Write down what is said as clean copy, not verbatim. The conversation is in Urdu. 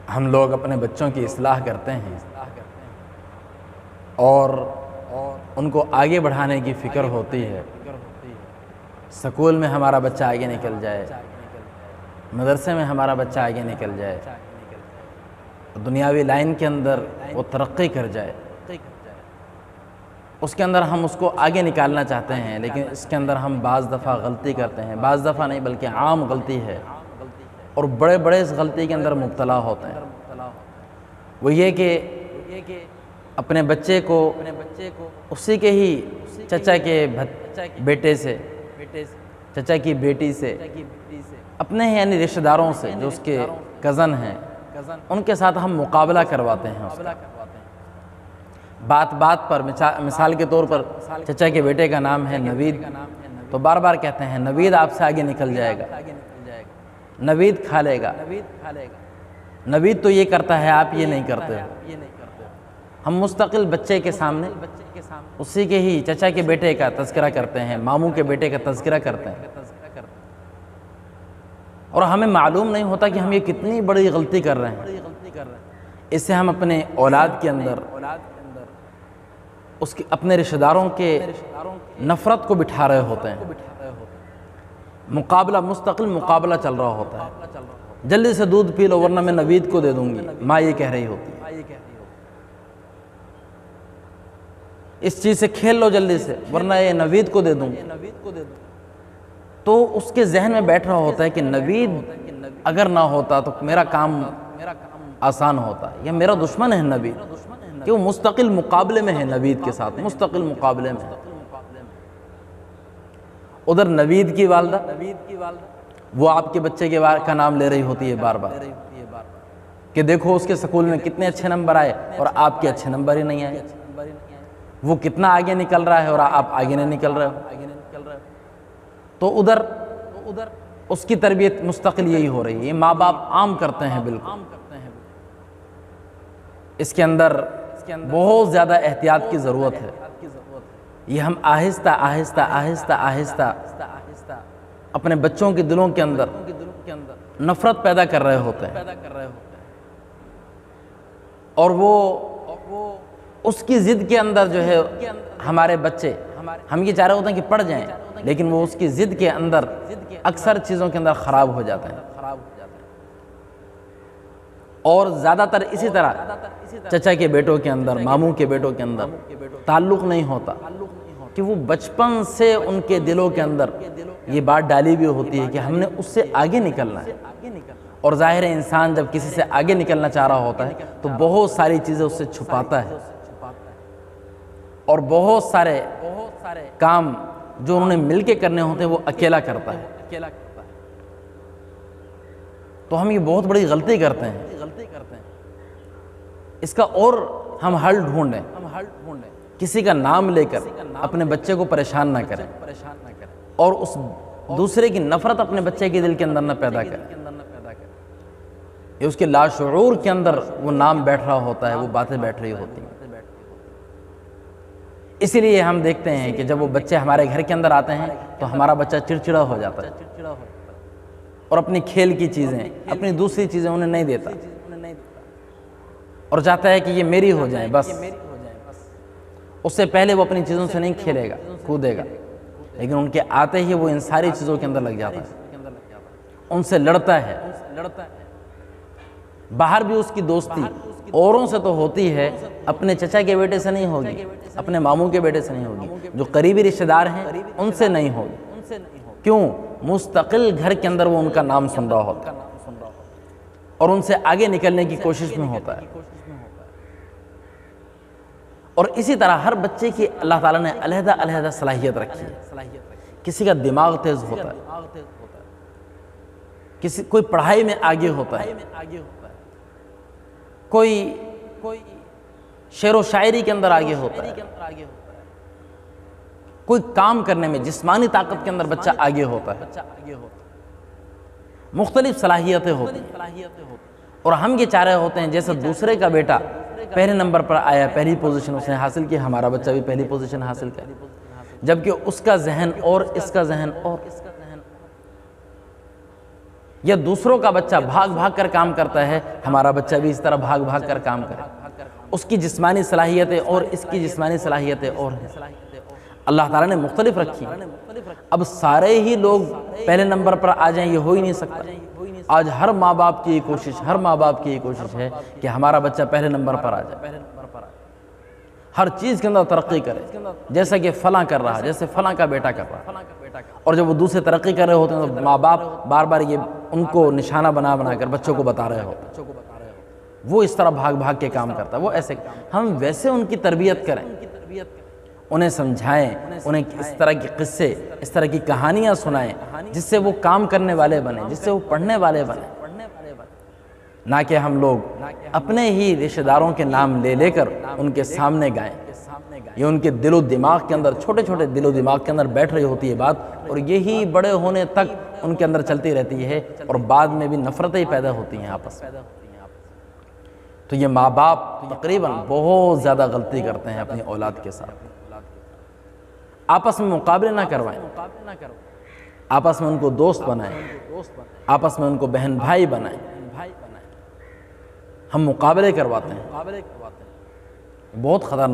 ہم لوگ اپنے بچوں کی اصلاح کرتے ہیں اور ان کو آگے بڑھانے کی فکر ہوتی ہے۔ سکول میں ہمارا بچہ آگے نکل جائے، مدرسے میں ہمارا بچہ آگے نکل جائے، دنیاوی لائن کے اندر وہ ترقی کر جائے، اس کے اندر ہم اس کو آگے نکالنا چاہتے ہیں، لیکن اس کے اندر ہم بعض دفعہ غلطی کرتے ہیں، بعض دفعہ نہیں بلکہ عام غلطی ہے، اور بڑے بڑے اس غلطی کے اندر مبتلا ہوتے ہیں۔ وہ یہ کہ اپنے بچے کو اسی کے ہی چچا کے بیٹے سے، چچا کی بیٹی سے، اپنے یعنی رشتہ داروں سے جو اس کے کزن ہیں، ان کے ساتھ ہم مقابلہ کرواتے ہیں۔ اس کا بات بات پر مثال کے طور پر چچا کے بیٹے کا نام ہے نوید، تو بار بار کہتے ہیں نوید آپ سے آگے نکل جائے گا، نوید کھا لے گا، نوید تو یہ کرتا ہے آپ یہ نہیں کرتے ہو۔ ہم مستقل بچے کے سامنے اسی کے ہی چچا کے بیٹے کا تذکرہ کرتے ہیں، ماموں کے بیٹے کا تذکرہ کرتے ہیں، اور ہمیں معلوم نہیں ہوتا کہ ہم یہ کتنی بڑی غلطی کر رہے ہیں۔ اس سے ہم اپنے اولاد کے اندر اس کے اپنے رشتہ داروں کے نفرت کو بٹھا رہے ہوتے ہیں، مقابلہ مستقل مقابلہ چل رہا ہوتا ہے۔ جلدی سے دودھ پی لو ورنہ میں نوید کو دے دوں گی، ماں یہ کہہ رہی ہوتی ہے۔ اس چیز سے کھیل لو جلدی سے ورنہ یہ نوید کو دے دوں گی۔ تو اس کے ذہن میں بیٹھ رہا ہوتا ہے کہ نوید اگر نہ ہوتا تو میرا کام آسان ہوتا، یا میرا دشمن ہے نوید، کہ وہ مستقل مقابلے میں ہے نوید کے ساتھ، مستقل مقابلے میں۔ ادھر نوید کی والدہ وہ آپ کے بچے کے کا نام لے رہی ہوتی ہے بار بار کہ دیکھو اس کے سکول میں کتنے اچھے نمبر آئے اور آپ کے اچھے نمبر ہی نہیں آئے، وہ کتنا آگے نکل رہا ہے اور آپ آگے نہیں نکل رہے ہو۔ تو ادھر اس کی تربیت مستقل یہی ہو رہی ہے، یہ ماں باپ عام کرتے ہیں بالکل۔ اس کے اندر بہت زیادہ احتیاط کی ضرورت ہے۔ یہ ہم آہستہ آہستہ آہستہ آہستہ اپنے بچوں کے دلوں کے اندر نفرت پیدا کر رہے ہوتے ہیں، اور وہ اس کی ضد کے اندر جو ہے ہمارے بچے، ہم یہ چاہ رہے ہوتے ہیں کہ پڑھ جائیں، لیکن وہ اس کی ضد کے اندر اکثر چیزوں کے اندر خراب ہو جاتے ہیں۔ اور زیادہ تر اسی طرح چچا کے بیٹوں کے اندر، ماموں کے بیٹوں کے اندر تعلق نہیں ہوتا کہ وہ بچپن سے ان کے دلوں کے اندر یہ بات ڈالی بھی ہوتی ہے کہ ہم نے اس سے آگے نکلنا ہے۔ اور ظاہر ہے انسان جب کسی سے آگے نکلنا چاہ رہا ہوتا ہے تو بہت ساری چیزیں اس سے چھپاتا ہے، اور بہت سارے کام جو انہوں نے مل کے کرنے ہوتے ہیں وہ اکیلا کرتا ہے۔ تو ہم یہ بہت بڑی غلطی کرتے ہیں۔ اس کا اور ہم حل ڈھونڈیں، کسی کا نام لے کر اپنے بچے کو پریشان نہ کریں، اور اس دوسرے کی نفرت اپنے بچے کے دل کے اندر نہ پیدا کریں۔ یہ اس کے لاشعور کے اندر وہ نام بیٹھ رہا ہوتا ہے، وہ باتیں بیٹھ رہی ہوتی ہیں۔ اسی لیے ہم دیکھتے ہیں کہ جب وہ بچے ہمارے گھر کے اندر آتے ہیں تو ہمارا بچہ چڑچڑا ہو جاتا ہے، اور اپنی کھیل کی چیزیں، اپنی دوسری چیزیں انہیں نہیں دیتا، اور چاہتا ہے کہ یہ میری ہو جائیں بس۔ اس سے پہلے وہ اپنی چیزوں سے نہیں کھیلے گا، کودے گا، لیکن ان کے آتے ہی وہ ان ساری چیزوں کے اندر لگ جاتا ہے، ان سے لڑتا ہے۔ باہر بھی اس کی دوستی اوروں سے تو ہوتی ہے، اپنے چچا کے بیٹے سے نہیں ہوگی، اپنے ماموں کے بیٹے سے نہیں ہوگی، جو قریبی رشتہ دار ہیں ان سے نہیں ہوگی۔ کیوں؟ مستقل گھر کے اندر وہ ان کا نام سن رہا ہوتا ہے اور ان سے آگے نکلنے کی کوشش میں ہوتا ہے۔ اور اسی طرح ہر بچے کی اللہ تعالیٰ نے علیحدہ علیحدہ صلاحیت رکھی ہے۔ کسی کا دماغ تیز ہوتا ہے، کوئی پڑھائی میں آگے ہوتا ہے، کوئی شعر و شاعری کے اندر آگے ہوتا ہے، کوئی کام کرنے میں جسمانی طاقت کے اندر بچہ آگے ہوتا ہے۔ مختلف صلاحیتیں ہوتی ہیں، اور ہم یہ چاہ رہے ہوتے ہیں جیسے دوسرے کا بیٹا پہلے نمبر پر آیا، پہلی پوزیشن اس نے حاصل کی، ہمارا بچہ بھی پہلی پوزیشن حاصل کرے، جبکہ اس کا ذہن اور اس کا ذہن اور یا دوسروں کا بچہ بھاگ بھاگ کر کام کرتا ہے، ہمارا بچہ بھی اس طرح بھاگ بھاگ کر کام کرے۔ اس کی جسمانی صلاحیتیں اور اس کی جسمانی صلاحیتیں اور ہیں، اللہ تعالیٰ نے مختلف رکھی ہیں۔ اب سارے ہی لوگ پہلے نمبر پر آ جائیں، یہ ہو ہی نہیں سکتا۔ آج ہر ماں باپ کی یہ کوشش ہے کہ ہمارا بچہ پہلے نمبر پر آ جائے، ہر چیز کے اندر ترقی کرے، جیسا کہ فلاں کر رہا، جیسے فلاں کا بیٹا کر رہا۔ اور جب وہ دوسرے ترقی کر رہے ہوتے ہیں تو ماں باپ بار بار یہ ان کو نشانہ بنا بنا کر بچوں کو بتا رہے ہوتے ہیں، وہ اس طرح بھاگ بھاگ کے کام کرتا ہے، وہ ایسے۔ ہم ویسے ان کی تربیت کریں، انہیں سمجھائیں، انہیں اس طرح کے قصے، اس طرح کی کہانیاں سنائیں جس سے وہ کام کرنے والے بنیں، جس سے وہ پڑھنے والے بنیں، نہ کہ ہم لوگ اپنے ہی رشتہ داروں کے نام لے لے کر ان کے سامنے گائیں۔ یہ ان کے دل و دماغ کے اندر، چھوٹے چھوٹے دل و دماغ کے اندر بیٹھ رہی ہوتی ہے بات، اور یہی بڑے ہونے تک ان کے اندر چلتی رہتی ہے، اور بعد میں بھی نفرتیں پیدا ہوتی ہیں آپس میں۔ تو یہ ماں باپ تقریباً بہت زیادہ غلطی کرتے ہیں اپنی اولاد کے ساتھ۔ آپس میں مقابلے نہ کروائیں، آپس میں ان کو دوست بنائیں، آپس میں ان کو بہن بھائی بنائیں۔ ہم مقابلے کرواتے ہیں، بہت خطرناک